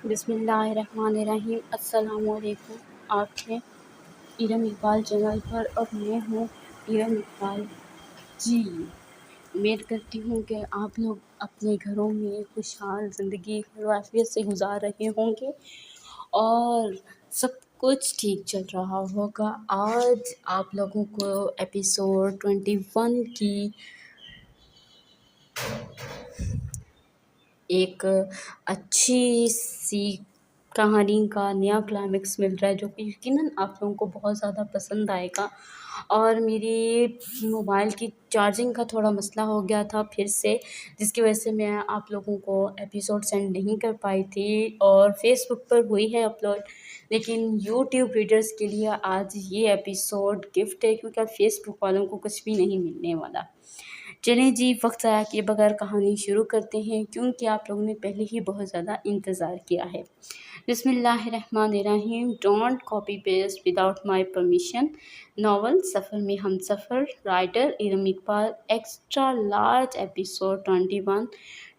بسم اللہ الرحمن الرحیم۔ السلام علیکم۔ آپ ہیں ارم اقبال چینل پر اور میں ہوں ارم اقبال۔ جی، امید کرتی ہوں کہ آپ لوگ اپنے گھروں میں خوشحال زندگی خیر و عافیت سے گزار رہے ہوں گے اور سب کچھ ٹھیک چل رہا ہوگا۔ آج آپ لوگوں کو ایپیسوڈ 21 کی ایک اچھی سی کہانی کا نیا کلائمیکس مل رہا ہے جو کہ یقیناً آپ لوگوں کو بہت زیادہ پسند آئے گا۔ اور میری موبائل کی چارجنگ کا تھوڑا مسئلہ ہو گیا تھا پھر سے، جس کی وجہ سے میں آپ لوگوں کو ایپیسوڈ سینڈ نہیں کر پائی تھی، اور فیس بک پر ہوئی ہے اپلوڈ، لیکن یوٹیوب ریڈرز کے لیے آج یہ ایپیسوڈ گفٹ ہے، کیونکہ فیس بک والوں کو کچھ بھی نہیں ملنے والا۔ چلیں جی، وقت ضائع کیے بغیر کہانی شروع کرتے ہیں، کیونکہ آپ لوگوں نے پہلے ہی بہت زیادہ انتظار کیا ہے۔ بسم اللہ الرحمن الرحیم۔ Don't copy paste without my permission. Novel سفر میں ہم سفر، writer Iram Iqbal. Extra large episode 21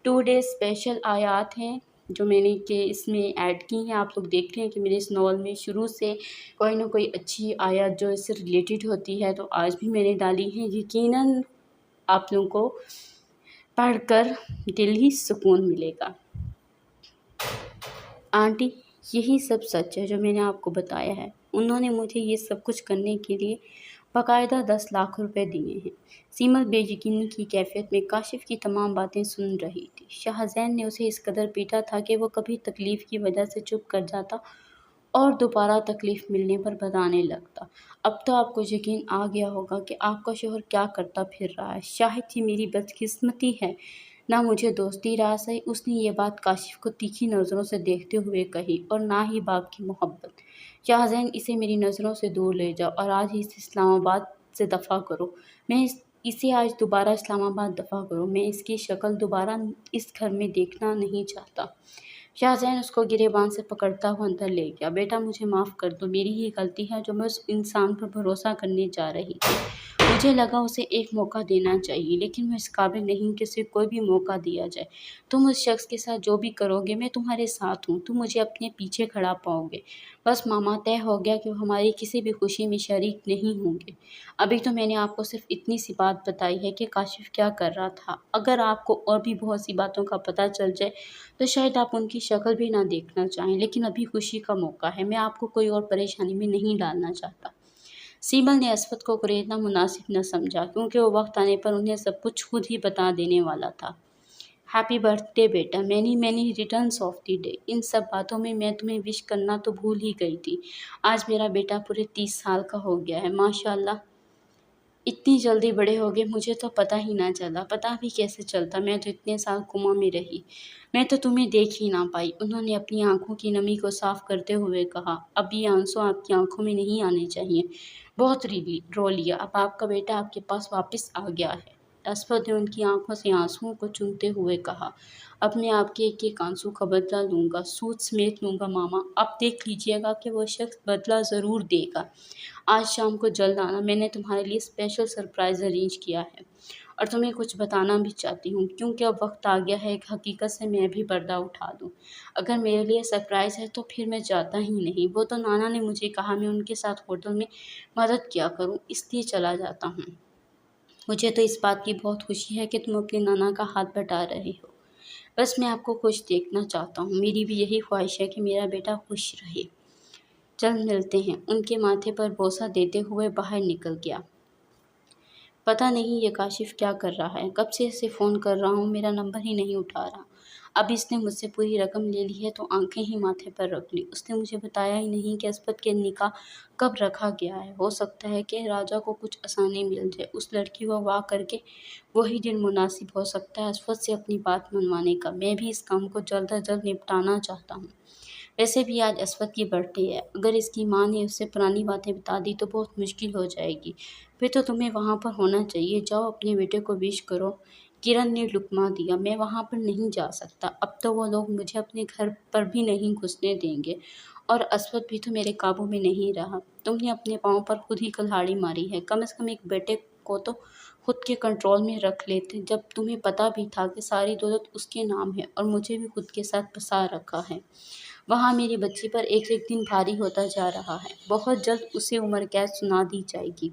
2 day special آیات ہیں جو میں نے اس میں ایڈ کی ہیں۔ آپ لوگ دیکھ رہے ہیں کہ میرے اس ناول میں شروع سے کوئی نہ کوئی اچھی آیات جو اس سے ریلیٹڈ ہوتی ہے، تو آج بھی میں نے ڈالی ہیں۔ یقیناً آپ لوگوں کو پڑھ کر دل ہی سکون ملے گا۔ آنٹی، یہی سب سچ ہے جو میں نے آپ کو بتایا ہے۔ انہوں نے مجھے یہ سب کچھ کرنے کے لیے باقاعدہ 10 لاکھ روپے دیے ہیں۔ سیمل بے یقینی کی کیفیت میں کاشف کی تمام باتیں سن رہی تھی۔ شاہ زین نے اسے اس قدر پیٹا تھا کہ وہ کبھی تکلیف کی وجہ سے چپ کر جاتا اور دوبارہ تکلیف ملنے پر بتانے لگتا۔ اب تو آپ کو یقین آ گیا ہوگا کہ آپ کا شوہر کیا کرتا پھر رہا ہے۔ شاید یہ میری بدقسمتی ہے، نہ مجھے دوستی راس ہے۔ اس نے یہ بات کاشف کو تیکھی نظروں سے دیکھتے ہوئے کہی، اور نہ ہی باپ کی محبت۔ شاہ زین، اسے میری نظروں سے دور لے جاؤ اور آج ہی اسے اسلام آباد سے دفع کرو۔ میں اسے آج دوبارہ اسلام آباد دفع کرو۔ میں اس کی شکل دوبارہ اس گھر میں دیکھنا نہیں چاہتا۔ شاہ زین اس کو گریباں سے پکڑتا ہوا اندر لے گیا۔ بیٹا، مجھے معاف کر دو، میری ہی غلطی ہے جو میں اس انسان پر بھروسہ کرنے جا رہی تھی۔ مجھے لگا اسے ایک موقع دینا چاہیے، لیکن میں اس قابل نہیں کہ اسے کوئی بھی موقع دیا جائے۔ تم اس شخص کے ساتھ جو بھی کرو گے میں تمہارے ساتھ ہوں، تم مجھے اپنے پیچھے کھڑا پاؤ گے۔ بس ماما، طے ہو گیا کہ وہ ہماری کسی بھی خوشی میں شریک نہیں ہوں گے۔ ابھی تو میں نے آپ کو صرف اتنی سی بات بتائی ہے کہ کاشف کیا کر رہا تھا۔ اگر آپ کو اور بھی بہت سی باتوں کا پتہ چل جائے تو شاید آپ ان کی شکل بھی نہ دیکھنا چاہیں، لیکن ابھی خوشی کا موقع ہے، میں آپ کو کوئی اور پریشانی میں نہیں ڈالنا چاہتا۔ سیمل نے اسود کو گریزنا مناسب نہ سمجھا، کیونکہ وہ وقت آنے پر انہیں سب کچھ خود ہی بتا دینے والا تھا۔ ہیپی برتھ ڈے بیٹا، many returns of the day. ان سب باتوں میں تمہیں وش کرنا تو بھول ہی گئی تھی۔ آج میرا بیٹا پورے 30 سال کا ہو گیا ہے، ماشاءاللہ۔ اتنی جلدی بڑے ہو گئے، مجھے تو پتہ ہی نہ چلا۔ پتہ بھی کیسے چلتا، میں تو اتنے سال کوما میں رہی، میں تو تمہیں دیکھ ہی نہ پائی۔ انہوں نے اپنی آنکھوں کی نمی کو صاف کرتے ہوئے کہا، اب یہ آنسو آپ کی آنکھوں میں نہیں آنے چاہیے۔ بہت رو لیا، اب آپ کا بیٹا آپ کے پاس واپس آ گیا ہے۔ اسود نے ان کی آنکھوں سے آنسوؤں کو چومتے ہوئے کہا، اب میں آپ کے ایک ایک آنسو کا بدلہ لوں گا، سود سمیت لوں گا ماما۔ آپ دیکھ لیجیے گا کہ وہ شخص بدلہ ضرور دے گا۔ آج شام کو جلد آنا، میں نے تمہارے لیے اسپیشل سرپرائز ارینج کیا ہے، اور تمہیں کچھ بتانا بھی چاہتی ہوں، کیونکہ اب وقت آ گیا ہے ایک حقیقت سے میں بھی پردہ اٹھا دوں۔ اگر میرے لیے سرپرائز ہے تو پھر میں جاتا ہی نہیں۔ وہ تو نانا نے مجھے کہا میں ان کے ساتھ ہوٹل میں مدد کیا کروں، اس لیے چلا جاتا ہوں۔ مجھے تو اس بات کی بہت خوشی ہے کہ تم اپنے نانا کا ہاتھ بٹا رہے ہو۔ بس میں آپ کو خوش دیکھنا چاہتا ہوں، میری بھی یہی خواہش ہے کہ میرا بیٹا خوش رہے۔ جلد ملتے ہیں۔ ان کے ماتھے پر بوسہ دیتے ہوئے باہر نکل گیا۔ پتہ نہیں یہ کاشف کیا کر رہا ہے، کب سے اسے فون کر رہا ہوں، میرا نمبر ہی نہیں اٹھا رہا۔ اب اس نے مجھ سے پوری رقم لے لی ہے تو آنکھیں ہی ماتھے پر رکھ لی۔ اس نے مجھے بتایا ہی نہیں کہ اسود کے نکاح کب رکھا گیا ہے۔ ہو سکتا ہے کہ راجا کو کچھ آسانی مل جائے، اس لڑکی کو اغوا کر کے وہی دن مناسب ہو سکتا ہے اسود سے اپنی بات منوانے کا۔ میں بھی اس کام کو جلد از جلد نپٹانا چاہتا ہوں۔ ویسے بھی آج اسود کی برتھ ڈے ہے، اگر اس کی ماں نے اسے پرانی باتیں بتا دی تو بہت مشکل ہو جائے گی۔ پھر تو تمہیں وہاں پر ہونا چاہیے، جاؤ اپنے بیٹے کو وش کرو۔ کرن نے لقمہ دیا، میں وہاں پر نہیں جا سکتا، اب تو وہ لوگ مجھے اپنے گھر پر بھی نہیں گھسنے دیں گے، اور اسود بھی تو میرے قابو میں نہیں رہا۔ تم نے اپنے پاؤں پر خود ہی کلہاڑی ماری ہے، کم از کم ایک بیٹے کو تو خود کے کنٹرول میں رکھ لیتے جب تمہیں پتہ بھی تھا کہ ساری دولت اس کے نام ہے اور مجھے بھی خود کے ساتھ پھنسا رکھا ہے۔ وہاں میری بچی پر ایک ایک دن بھاری ہوتا جا رہا ہے۔ بہت جلد اسے عمر قید سنا دی جائے گی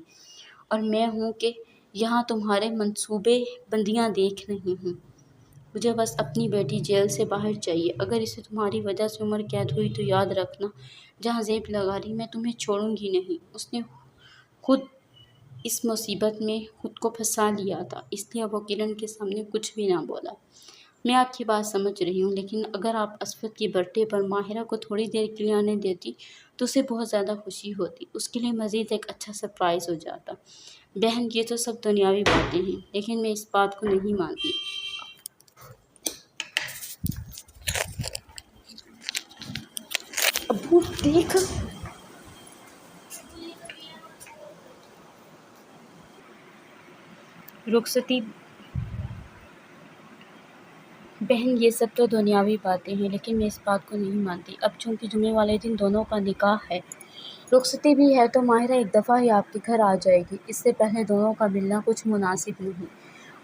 اور میں ہوں کہ یہاں تمہارے منصوبے بندیاں دیکھ رہی ہوں۔ مجھے بس اپنی بیٹی جیل سے باہر چاہیے۔ اگر اسے تمہاری وجہ سے عمر قید ہوئی تو یاد رکھنا جہاں زیب لگا رہی میں تمہیں چھوڑوں گی نہیں۔ اس نے خود اس مصیبت میں خود کو پھنسا لیا تھا، اس لیے وہ کرن کے سامنے کچھ بھی نہ بولا۔ میں آپ کی بات سمجھ رہی ہوں، لیکن اگر آپ اسود کی برتھڈے پر ماہرہ کو تھوڑی دیر کے لیے آنے دیتی تو اسے بہت زیادہ خوشی ہوتی، اس کے لیے مزید ایک اچھا سرپرائز ہو جاتا۔ بہن یہ تو سب دنیاوی باتیں ہیں، لیکن میں اس بات کو نہیں مانتی۔ ابو دیکھ، رخصتی بہن یہ سب تو دنیاوی باتیں ہیں، لیکن میں اس بات کو نہیں مانتی۔ اب چونکہ جمعے والے دن دونوں کا نکاح ہے، رخصتی بھی ہے، تو ماہرہ ایک دفعہ ہی آپ کے گھر آ جائے گی۔ اس سے پہلے دونوں کا ملنا کچھ مناسب نہیں۔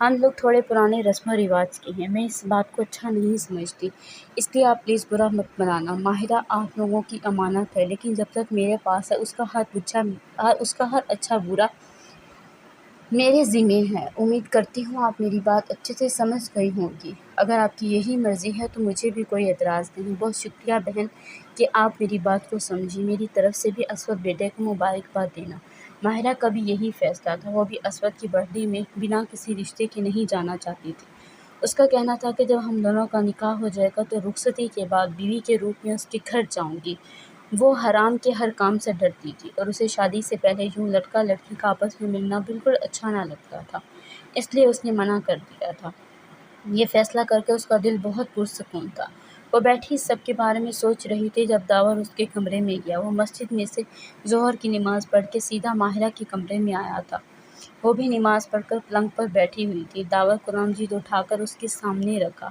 ہم لوگ تھوڑے پرانے رسم و رواج کے ہیں، میں اس بات کو اچھا نہیں سمجھتی، اس لیے آپ پلیز برا مت منانا۔ ماہرہ آپ لوگوں کی امانت ہے، لیکن جب تک میرے پاس ہے اس کا ہر اچھا برا میرے ذمہ ہے۔ امید کرتی ہوں آپ میری بات اچھے سے سمجھ گئی ہوں گی۔ اگر آپ کی یہی مرضی ہے تو مجھے بھی کوئی اعتراض نہیں۔ بہت شکریہ بہن کہ آپ میری بات کو سمجھی۔ میری طرف سے بھی اسود بیٹے کو مبارکباد دینا۔ ماہرہ کا بھی یہی فیصلہ تھا، وہ بھی اسود کی برتھڈے میں بنا کسی رشتے کے نہیں جانا چاہتی تھی۔ اس کا کہنا تھا کہ جب ہم دونوں کا نکاح ہو جائے گا تو رخصتی کے بعد بیوی کے روپ میں اس کے گھر جاؤں گی۔ وہ حرام کے ہر کام سے ڈرتی تھی اور اسے شادی سے پہلے یوں لڑکا لڑکی کا آپس میں ملنا بالکل اچھا نہ لگتا تھا، اس لیے اس نے منع کر دیا تھا۔ یہ فیصلہ کر کے اس کا دل بہت پرسکون تھا۔ وہ بیٹھی سب کے بارے میں سوچ رہی تھی جب داور اس کے کمرے میں گیا۔ وہ مسجد میں سے ظہر کی نماز پڑھ کے سیدھا ماہرہ کے کمرے میں آیا تھا۔ وہ بھی نماز پڑھ کر پلنگ پر بیٹھی ہوئی تھی۔ داور قرآن مجید اٹھا کر اس کے سامنے رکھا۔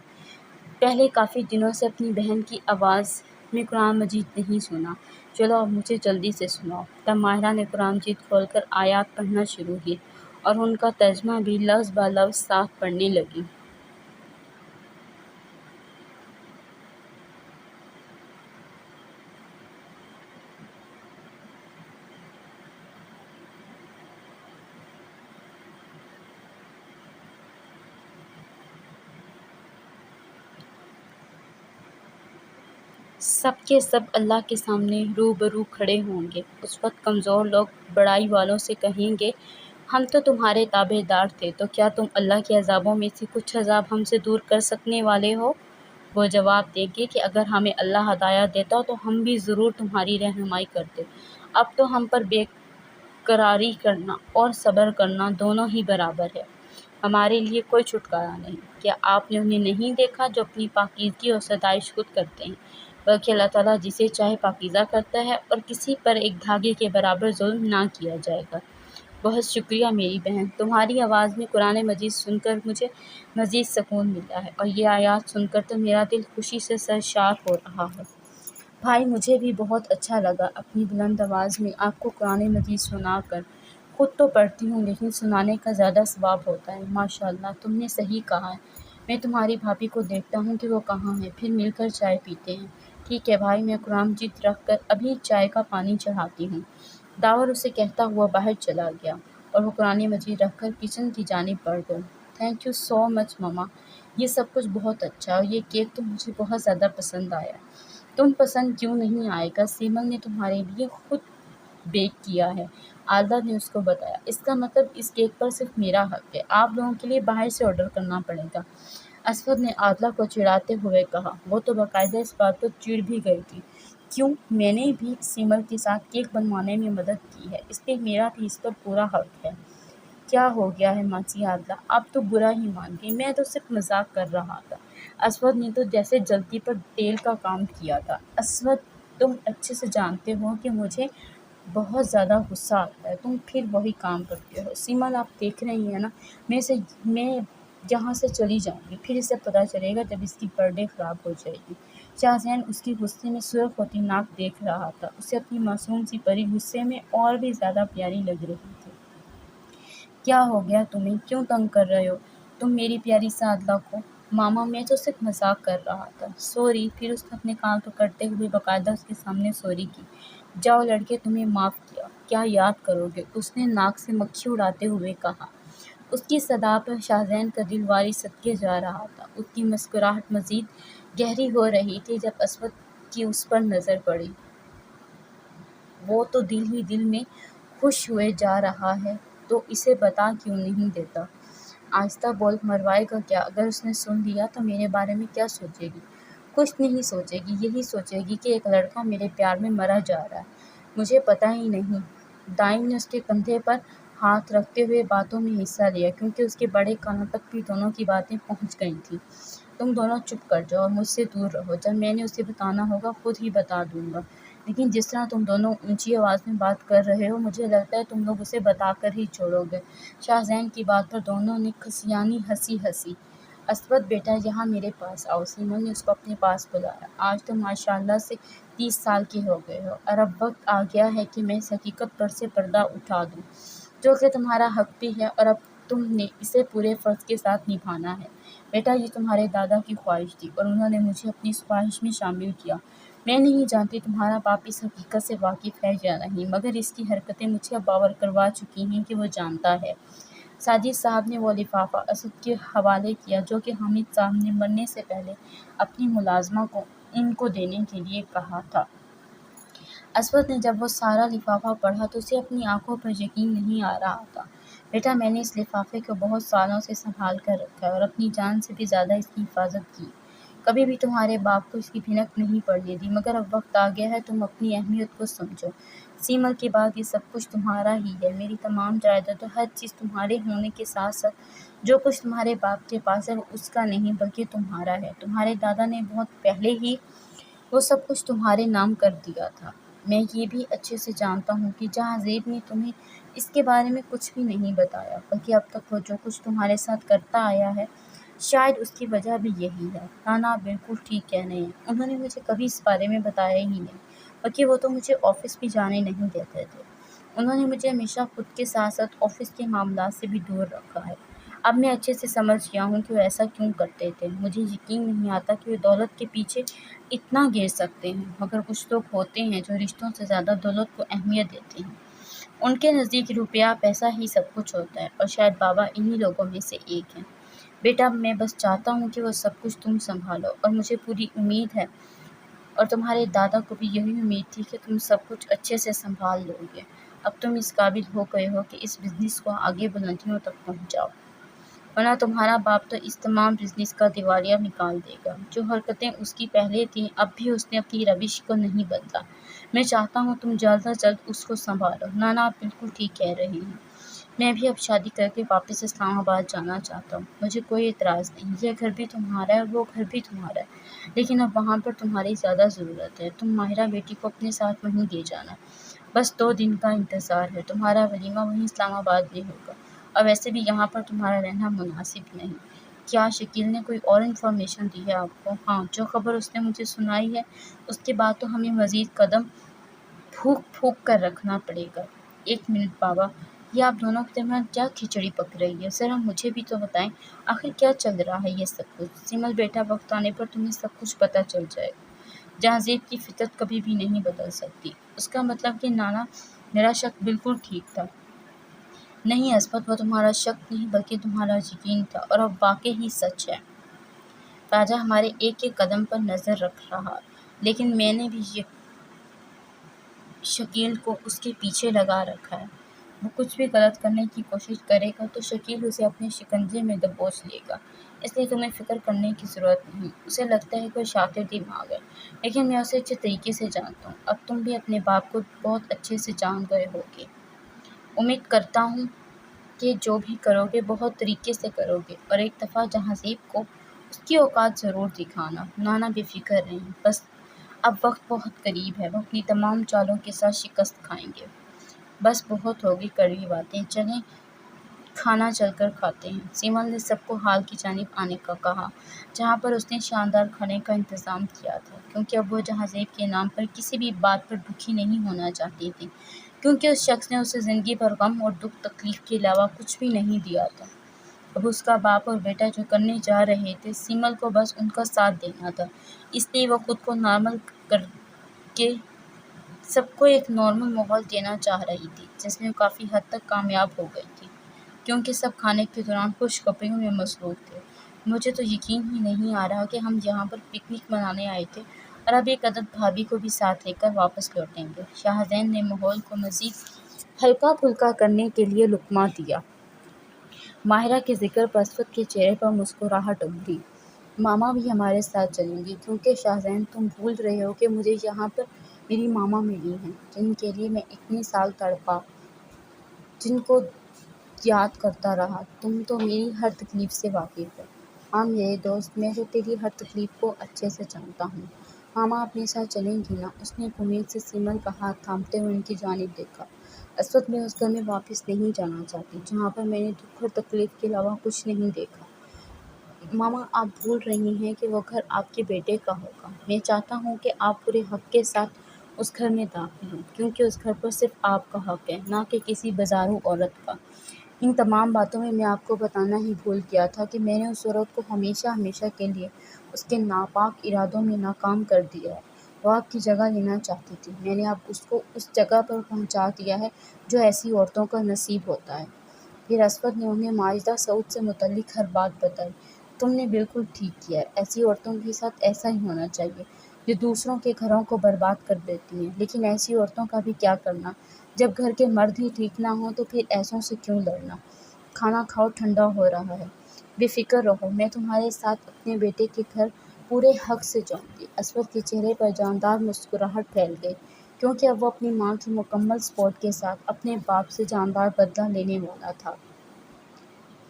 پہلے کافی دنوں سے اپنی بہن کی آواز میں قرآن مجید نہیں سنا۔ چلو اب مجھے جلدی سے سناؤ۔ تب ماہرہ نے قرآن مجید کھول کر آیات پڑھنا شروع کی اور ان کا ترجمہ بھی لفظ بہ لفظ صاف پڑھنے لگی۔ سب کے سب اللہ کے سامنے روبرو کھڑے ہوں گے۔ اس وقت کمزور لوگ بڑائی والوں سے کہیں گے ہم تو تمہارے تابع دار تھے، تو کیا تم اللہ کے عذابوں میں سے کچھ عذاب ہم سے دور کر سکنے والے ہو؟ وہ جواب دیں گے کہ اگر ہمیں اللہ ہدایت دیتا تو ہم بھی ضرور تمہاری رہنمائی کرتے۔ اب تو ہم پر بے قراری کرنا اور صبر کرنا دونوں ہی برابر ہے، ہمارے لیے کوئی چھٹکارا نہیں۔ کیا آپ نے انہیں نہیں دیکھا جو اپنی پاکیزگی اور ستائش خود کرتے ہیں، بلکہ اللہ تعالیٰ جسے چاہے پاکیزہ کرتا ہے اور کسی پر ایک دھاگے کے برابر ظلم نہ کیا جائے گا۔ بہت شکریہ میری بہن، تمہاری آواز میں قرآن مجید سن کر مجھے مزید سکون ملا ہے، اور یہ آیات سن کر تو میرا دل خوشی سے سرشار ہو رہا ہے۔ بھائی مجھے بھی بہت اچھا لگا اپنی بلند آواز میں آپ کو قرآن مجید سنا کر۔ خود تو پڑھتی ہوں لیکن سنانے کا زیادہ ثواب ہوتا ہے۔ ماشاءاللہ تم نے صحیح کہا ہے۔ میں تمہاری بھابھی کو دیکھتا ہوں کہ وہ کہاں ہے، پھر مل کر چائے پیتے ہیں۔ ٹھیک ہے بھائی، میں قرآن مجید رکھ کر ابھی چائے کا پانی چڑھاتی ہوں۔ داور اسے کہتا ہوا باہر چلا گیا اور وہ قرآن مجید رکھ کر کچن کی جانب بڑھ گئی۔ تھینک یو سو مچ مما، یہ سب کچھ بہت اچھا ہے اور یہ کیک تو مجھے بہت زیادہ پسند آیا۔ تم پسند کیوں نہیں آئے گا، سیمل نے تمہارے لیے خود بیک کیا ہے، عادلہ نے اس کو بتایا۔ اس کا مطلب اس کیک پر صرف میرا حق ہے، آپ لوگوں کے لیے باہر سے آرڈر کرنا پڑے گا، اسود نے عادلہ کو چڑھاتے ہوئے کہا۔ وہ تو باقاعدہ اس بات پر چڑ بھی گئی تھی۔ کیوں، میں نے بھی سیمل کے ساتھ کیک بنوانے میں مدد کی ہے، اس لیے میرا بھی اس پر پورا حق ہے۔ کیا ہو گیا ہے ماسی عادلہ، آپ تو برا ہی مان گئی، میں تو صرف مذاق کر رہا تھا۔ اسود نے تو جیسے جلتی پر تیل کا کام کیا تھا۔ اسود تم اچھے سے جانتے ہو کہ مجھے بہت زیادہ غصہ آتا ہے، تم پھر وہی کام کرتے ہو۔ سیمل آپ دیکھ رہی ہیں نا، میں یہاں سے چلی جاؤں گی، پھر اسے پتہ چلے گا جب اس کی برتھڈے خراب ہو جائے گی۔ شاہزین اس کی غصے میں سرخ ہوتی ناک دیکھ رہا تھا، اسے اپنی معصوم سی پری غصے میں اور بھی زیادہ پیاری لگ رہی تھی۔ کیا ہو گیا تمہیں؟ کیوں تنگ کر رہے ہو تم میری پیاری سعادلہ کو؟ ماما میں تو صرف مذاق کر رہا تھا۔ سوری۔ پھر اس نے اپنے کان پکڑتے ہوئے باقاعدہ اس کے سامنے سوری کی۔ جاؤ لڑکے، تمہیں معاف کیا، کیا یاد کرو گے؟ اس نے ناک سے مکھی اڑاتے ہوئے کہا۔ اس کی صدا پر شاہزین کا دل واری صدقے جا رہا تھا۔ اس کی مسکراہٹ مزید گہری ہو رہی تھی جب اسود کی اس پر نظر پڑی۔ وہ تو دل ہی دل میں خوش ہوئے جا رہا ہے تو اسے بتا کیوں نہیں دیتا؟ آہستہ بول، مروائے گا کیا؟ اگر اس نے سن لیا تو میرے بارے میں کیا سوچے گی؟ کچھ نہیں سوچے گی، یہی سوچے گی کہ ایک لڑکا میرے پیار میں مرا جا رہا ہے۔ مجھے پتہ ہی نہیں۔ دائم نے اس کے کندھے پر ہاتھ رکھتے ہوئے باتوں میں حصہ لیا کیونکہ اس کے بڑے کانوں تک بھی دونوں کی باتیں پہنچ گئی تھیں۔ تم دونوں چپ کر جاؤ اور مجھ سے دور رہو۔ جب میں نے اسے بتانا ہوگا خود ہی بتا دوں گا، لیکن جس طرح تم دونوں اونچی آواز میں بات کر رہے ہو مجھے لگتا ہے تم لوگ اسے بتا کر ہی چھوڑو گے۔ شاہزین کی بات پر دونوں نے کھسیانی ہنسی ہنسی۔ اسود بیٹا، یہاں میرے پاس آؤ۔ سیمل نے اس کو اپنے پاس بلایا۔ آج تم ماشاءاللہ سے 30 سال کے ہو گئے ہو اور اب وقت آ گیا ہے کہ میں اس حقیقت پر سے پردہ اٹھا دوں جو کہ تمہارا حق بھی ہے اور اب تم نے اسے پورے فرض کے ساتھ نبھانا ہے۔ بیٹا، یہ تمہارے دادا کی خواہش تھی اور انہوں نے مجھے اپنی اس خواہش میں شامل کیا۔ میں نہیں جانتی تمہارا باپ اس حقیقت سے واقف ہے یا نہیں، مگر اس کی حرکتیں مجھے اب باور کروا چکی ہیں کہ وہ جانتا ہے۔ ساجد صاحب نے وہ لفافہ اسد کے حوالے کیا جو کہ حامد صاحب نے مرنے سے پہلے اپنی ملازمہ کو ان کو دینے کے لیے کہا تھا۔ اسود نے جب وہ سارا لفافہ پڑھا تو اسے اپنی آنکھوں پر یقین نہیں آ رہا تھا۔ بیٹا، میں نے اس لفافے کو بہت سالوں سے سنبھال کر رکھا ہے اور اپنی جان سے بھی زیادہ اس کی حفاظت کی۔ کبھی بھی تمہارے باپ کو اس کی بھنک نہیں پڑنے دی، مگر اب وقت آ گیا ہے تم اپنی اہمیت کو سمجھو۔ سیمل کے بعد یہ سب کچھ تمہارا ہی ہے۔ میری تمام جائیداد اور ہر چیز تمہارے ہونے کے ساتھ ساتھ جو کچھ تمہارے باپ کے پاس ہے وہ اس کا نہیں بلکہ تمہارا ہے۔ تمہارے دادا نے بہت پہلے ہی وہ سب کچھ تمہارے نام کر دیا تھا۔ میں یہ بھی اچھے سے جانتا ہوں کہ جہاں زیب نے تمہیں اس کے بارے میں کچھ بھی نہیں بتایا، بلکہ اب تک وہ جو کچھ تمہارے ساتھ کرتا آیا ہے شاید اس کی وجہ بھی یہی ہے۔ نانا بالکل ٹھیک کہہ رہے ہیں، انہوں نے مجھے کبھی اس بارے میں بتایا ہی نہیں، بلکہ وہ تو مجھے آفس بھی جانے نہیں دیتے تھے۔ انہوں نے مجھے ہمیشہ خود کے ساتھ ساتھ آفس کے معاملات سے بھی دور رکھا ہے۔ اب میں اچھے سے سمجھ گیا ہوں کہ وہ ایسا کیوں کرتے تھے۔ مجھے یقین نہیں آتا کہ وہ دولت کے پیچھے اتنا گر سکتے ہیں، مگر کچھ لوگ ہوتے ہیں جو رشتوں سے زیادہ دولت کو اہمیت دیتے ہیں۔ ان کے نزدیک روپیہ پیسہ ہی سب کچھ ہوتا ہے اور شاید بابا انہی لوگوں میں سے ایک ہیں۔ بیٹا، میں بس چاہتا ہوں کہ وہ سب کچھ تم سنبھالو اور مجھے پوری امید ہے اور تمہارے دادا کو بھی یہی امید تھی کہ تم سب کچھ اچھے سے سنبھال لو گے۔ اب تم اس قابل ہو گئے ہو کہ اس بزنس کو آگے بلندیوں تک پہنچاؤ، ورنہ تمہارا باپ تو اس تمام بزنس کا دیوالیہ نکال دے گا۔ جو حرکتیں اس کی پہلے تھیں اب بھی اس نے اپنی روش کو نہیں بدلا۔ میں چاہتا ہوں تم جلد از جلد اس کو سنبھالو۔ نانا آپ بالکل ٹھیک کہہ رہے ہیں، میں بھی اب شادی کر کے واپس اسلام آباد جانا چاہتا ہوں۔ مجھے کوئی اعتراض نہیں، یہ گھر بھی تمہارا ہے اور وہ گھر بھی تمہارا ہے، لیکن اب وہاں پر تمہاری زیادہ ضرورت ہے۔ تم ماہرہ بیٹی کو اپنے ساتھ وہیں لے جانا، بس 2 دن کا انتظار ہے۔ تمہارا ولیمہ وہیں اسلام آباد میں ہوگا اور ویسے بھی یہاں پر تمہارا رہنا مناسب نہیں۔ کیا شکیل نے کوئی اور انفارمیشن دی ہے آپ کو؟ ہاں، جو خبر اس نے مجھے سنائی ہے اس کے بعد تو ہمیں مزید قدم پھونک پھونک کر رکھنا پڑے گا۔ 1 منٹ بابا، یہ آپ دونوں کے درمیان کیا کھچڑی پک رہی ہے؟ ذرا مجھے بھی تو بتائیں، آخر کیا چل رہا ہے یہ سب کچھ؟ سیمل بیٹا، وقت آنے پر تمہیں سب کچھ پتہ چل جائے گا۔ جہازیب کی فطرت کبھی بھی نہیں بدل سکتی۔ اس کا مطلب کہ نانا، میرا شک بالکل ٹھیک تھا۔ نہیں اسود، وہ تمہارا شک نہیں بلکہ تمہارا یقین تھا اور اب واقعی ہی سچ ہے۔ راجہ ہمارے ایک ایک قدم پر نظر رکھ رہا، لیکن میں نے بھی شکیل کو اس کے پیچھے لگا رکھا ہے۔ وہ کچھ بھی غلط کرنے کی کوشش کرے گا تو شکیل اسے اپنے شکنجے میں دبوچ لے گا، اس لیے تمہیں فکر کرنے کی ضرورت نہیں۔ اسے لگتا ہے کہ وہ شاطر دماغ ہے، لیکن میں اسے اچھے طریقے سے جانتا ہوں۔ اب تم بھی اپنے باپ کو بہت اچھے سے جان گئے ہوگے۔ امید کرتا ہوں کہ جو بھی کرو گے بہت طریقے سے کرو گے اور ایک دفعہ جہازیب کو اس کی اوقات ضرور دکھانا۔ نانا بے فکر رہیں، بس اب وقت بہت قریب ہے، وہ اپنی تمام چالوں کے ساتھ شکست کھائیں گے۔ بس بہت ہوگی کڑوی باتیں، چلیں کھانا چل کر کھاتے ہیں۔ سیمل نے سب کو ہال کی جانب آنے کا کہا، جہاں پر اس نے شاندار کھانے کا انتظام کیا تھا، کیونکہ اب وہ جہازیب کے نام پر کسی بھی بات پر دکھی نہیں ہونا چاہتی تھی۔ کیونکہ اس شخص نے اسے زندگی بھر غم اور دکھ تکلیف کے علاوہ کچھ بھی نہیں دیا تھا۔ اب اس کا باپ اور بیٹا جو کرنے جا رہے تھے، سیمل کو بس ان کا ساتھ دینا تھا۔ اس لیے وہ خود کو نارمل کر کے سب کو ایک نارمل ماحول دینا چاہ رہی تھی، جس میں وہ کافی حد تک کامیاب ہو گئی تھی، کیونکہ سب کھانے کے دوران خوشخبریوں میں مصروف تھے۔ مجھے تو یقین ہی نہیں آ رہا کہ ہم یہاں پر پکنک منانے آئے تھے اور اب ایک عدد بھابھی کو بھی ساتھ لے کر واپس لوٹیں گے۔ شاہزین نے ماحول کو مزید ہلکا پھلکا کرنے کے لیے لقمہ دیا۔ ماہرہ کے ذکر پر اسود کے چہرے پر مسکراہٹ ابھری۔ ماما بھی ہمارے ساتھ چلیں گی، کیونکہ شاہزین تم بھول رہے ہو کہ مجھے یہاں پر میری ماما ملی ہیں، جن کے لیے میں اتنے سال تڑپا، جن کو یاد کرتا رہا۔ تم تو میری ہر تکلیف سے واقف ہو۔ ہاں میرے دوست، میں تو تیری ہر تکلیف کو اچھے سے جانتا ہوں۔ ماما اپنے ساتھ چلیں گی نا؟ اس نے امید سے سیمل کا ہاتھ تھامتے ہوئے ان کی جانب دیکھا۔ اسود، میں اس گھر میں واپس نہیں جانا چاہتی جہاں پر میں نے دکھ اور تکلیف کے علاوہ کچھ نہیں دیکھا۔ ماما، آپ بھول رہی ہیں کہ وہ گھر آپ کے بیٹے کا ہوگا۔ میں چاہتا ہوں کہ آپ پورے حق کے ساتھ اس گھر میں داخل ہوں، کیونکہ اس گھر پر صرف آپ کا حق ہے، نہ کہ کسی بازارو عورت کا۔ ان تمام باتوں میں آپ کو بتانا ہی بھول گیا تھا کہ میں نے اس عورت کو ہمیشہ ہمیشہ کے لیے اس کے ناپاک ارادوں میں ناکام کر دیا ہے۔ وہ آپ کی جگہ لینا چاہتی تھی، میں نے اب اس کو اس جگہ پر پہنچا دیا ہے جو ایسی عورتوں کا نصیب ہوتا ہے۔ پھر اسود نے انہیں ماجدہ سعود سے متعلق ہر بات بتائی۔ تم نے بالکل ٹھیک کیا ہے، ایسی عورتوں کے ساتھ ایسا ہی ہونا چاہیے جو دوسروں کے گھروں کو برباد کر دیتی ہیں۔ لیکن ایسی عورتوں کا بھی کیا کرنا؟ جب گھر کے مرد ہی ٹھیک نہ ہوں تو پھر ایسوں سے کیوں لڑنا؟ کھانا کھاؤ، ٹھنڈا ہو رہا ہے۔ بے فکر رہو، میں تمہارے ساتھ اپنے بیٹے کے گھر پورے حق سے جاؤں گی۔ اسود کے چہرے پر جاندار مسکراہٹ پھیل گئی، کیونکہ اب وہ اپنی ماں کی مکمل سپورٹ کے ساتھ اپنے باپ سے جاندار بدلہ لینے والا تھا۔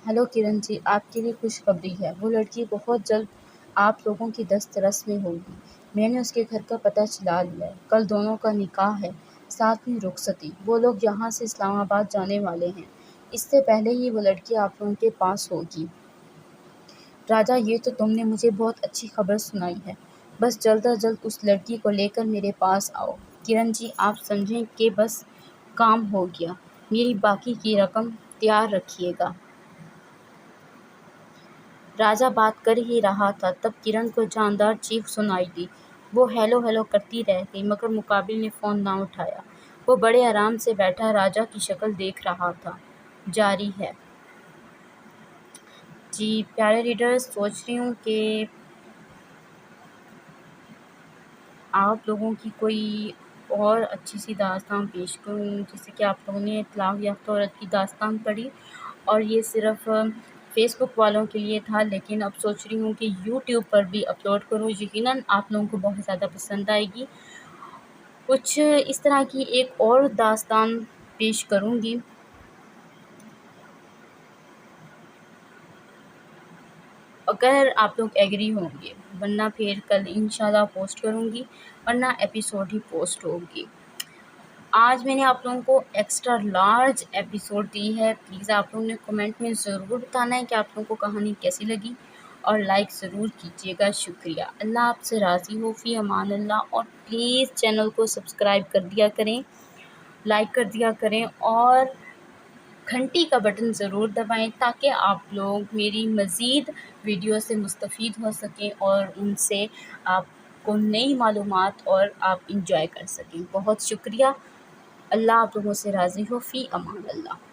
ہیلو کرن جی، آپ کے لیے خوشخبری ہے، وہ لڑکی بہت جلد آپ لوگوں کی دست رس میں ہوگی۔ میں نے اس کے گھر کا پتہ چلا لیا ہے، کل دونوں کا نکاح ہے، ساتھ میں رخصتی۔ وہ لوگ یہاں سے اسلام آباد جانے والے ہیں، اس سے پہلے ہی وہ لڑکی آپ لوگوں کے پاس ہوگی۔ راجا، یہ تو تم نے مجھے بہت اچھی خبر سنائی ہے، بس جلد از جلد اس لڑکی کو لے کر میرے پاس آؤ۔ کرن جی، آپ سمجھیں کہ بس کام ہو گیا، میری باقی کی رقم تیار رکھیے گا۔ راجا بات کر ہی رہا تھا، تب کرن کو جاندار چیخ سنائی دی۔ وہ ہیلو ہیلو کرتی رہ گئی، مگر مقابل نے فون نہ اٹھایا۔ وہ بڑے آرام سے بیٹھا راجا کی شکل دیکھ رہا تھا۔ جاری ہے۔ جی پیارے ریڈرز، سوچ رہی ہوں کہ آپ لوگوں کی کوئی اور اچھی سی داستان پیش کروں، جیسے کہ آپ لوگوں نے طلاق یافتہ عورت کی داستان پڑھی اور یہ صرف فیس بک والوں کے لیے تھا، لیکن اب سوچ رہی ہوں کہ یوٹیوب پر بھی اپلوڈ کروں، یقیناً آپ لوگوں کو بہت زیادہ پسند آئے گی۔ کچھ اس طرح کی ایک اور داستان پیش کروں گی، اگر آپ لوگ ایگری ہوں گے، ورنہ پھر کل انشاءاللہ پوسٹ کروں گی، ورنہ ایپیسوڈ ہی پوسٹ ہوگی۔ آج میں نے آپ لوگوں کو ایکسٹرا لارج ایپیسوڈ دی ہے، پلیز آپ لوگوں نے کمنٹ میں ضرور بتانا ہے کہ آپ لوگوں کو کہانی کیسی لگی، اور لائک ضرور کیجیے گا۔ شکریہ۔ اللہ آپ سے راضی ہو، فی امان اللہ، اور پلیز چینل کو سبسکرائب کر دیا کریں، لائک کر دیا کریں، اور گھنٹی کا بٹن ضرور دبائیں تاکہ آپ لوگ میری مزید ویڈیو سے مستفید ہو سکیں اور ان سے آپ کو نئی معلومات اور آپ انجوائے کر سکیں۔ بہت شکریہ۔ اللہ آپ لوگوں سے راضی ہو، فی امان اللہ۔